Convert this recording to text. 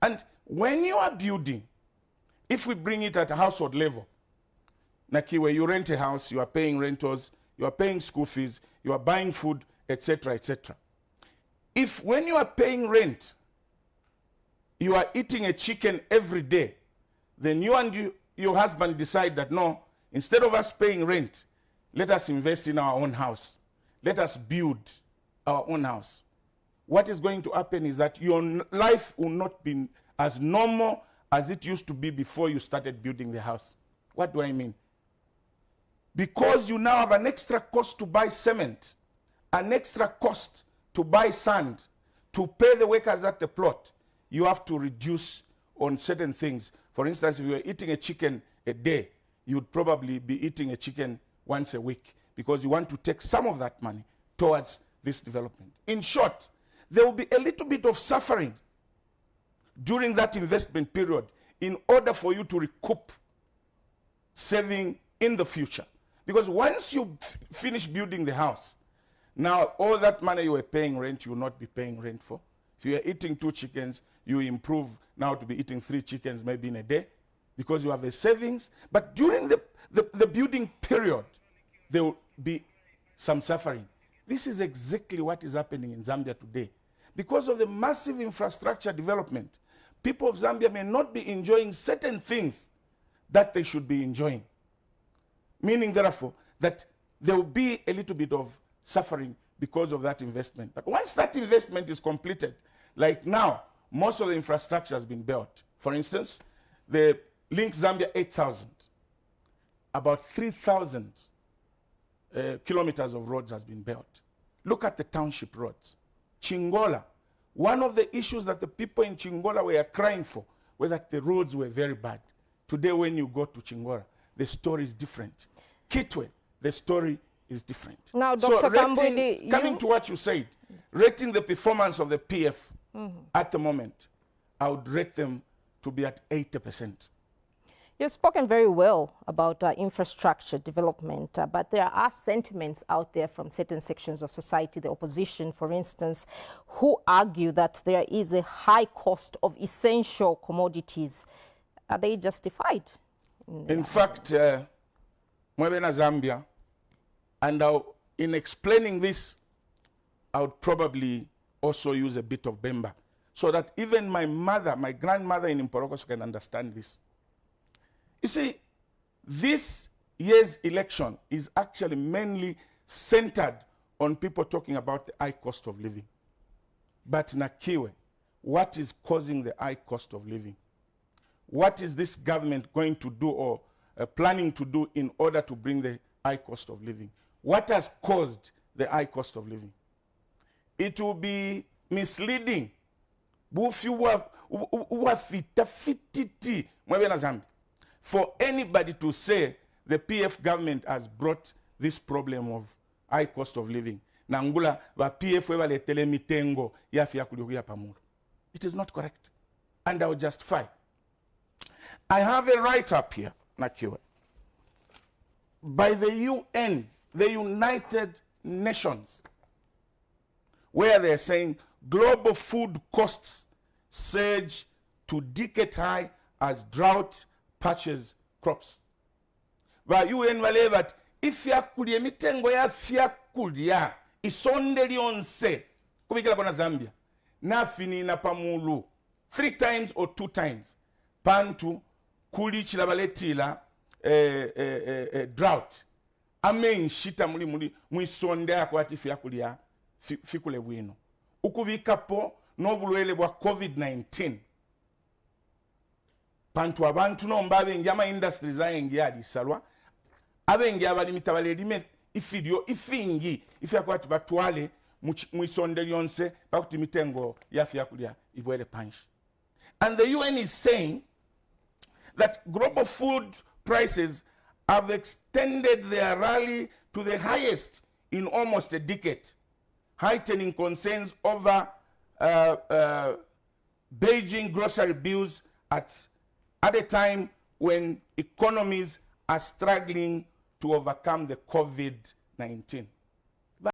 And when you are building, if we bring it at a household level, Nakiwe, you rent a house, you are paying rentals, you are paying school fees, you are buying food, etc., etc. If when you are paying rent, you are eating a chicken every day, then you and your husband decide that no, instead of us paying rent, let us invest in our own house. Let us build our own house. What is going to happen is that your life will not be as normal as it used to be before you started building the house. What do I mean? Because you now have an extra cost to buy cement, an extra cost to buy sand, to pay the workers at the plot, you have to reduce on certain things. For instance, if you were eating a chicken a day, you would probably be eating a chicken once a week because you want to take some of that money towards this development. In short, there will be a little bit of suffering during that investment period in order for you to recoup saving in the future. Because once you finish building the house, now all that money you were paying rent, you will not be paying rent for. If you are eating 2 chickens, you improve now to be eating 3 chickens maybe in a day because you have a savings. But during the building period, there will be some suffering. This is exactly what is happening in Zambia today. Because of the massive infrastructure development, people of Zambia may not be enjoying certain things that they should be enjoying. Meaning, therefore, that there will be a little bit of suffering because of that investment. But once that investment is completed, like now, most of the infrastructure has been built. For instance, the Link Zambia 8000, about 3,000 kilometers of roads has been built. Look at the township roads. Chingola, one of the issues that the people in Chingola were crying for were that the roads were very bad. Today, when you go to Chingola, the story is different. Kitwe, the story is different. Now, Dr. Kambwili, coming to what you said, rating the performance of the PF at the moment, I would rate them to be at 80%. You've spoken very well about infrastructure development, but there are sentiments out there from certain sections of society, the opposition, for instance, who argue that there is a high cost of essential commodities. Are they justified? In fact, Mwebena Zambia, and in explaining this, I would probably also use a bit of Bemba, so that even my mother, my grandmother in Mporokoso can understand this. You see, this year's election is actually mainly centered on people talking about the high cost of living. But Nakiwe, what is causing the high cost of living? What is this government going to do or planning to do in order to bring the high cost of living? What has caused the high cost of living? It will be misleading for anybody to say the PF government has brought this problem of high cost of living. Nangula va PF wevaletele mitengo yafi yakulihuya pamuru. It is not correct. And I will justify. I have a write-up here, Nakiwe, by the UN, the United Nations, where they're saying global food costs surge to decade high as drought patches crops. But UN wale that if yakulia mitengo ya fyakulia isonde lionse kubikila bona Zambia na fini na pamulu 3 times or 2 times pantu kuli chilabaletila drought amen shita muli mwisonde yako ati fyakulia fikule bwino ukubikapo n'obulwele bwa COVID-19 pantu abantu nomba abengi ama industries ayengi alisalwa abengi abalimita balelime ifidio ifingi ifyakwati batwale mwisonde lyonse bakuti mitengo yafyakulia ibwele panshi. And the UN is saying that global food prices have extended their rally to the highest in almost a decade, heightening concerns over Beijing grocery bills at a time when economies are struggling to overcome the COVID-19.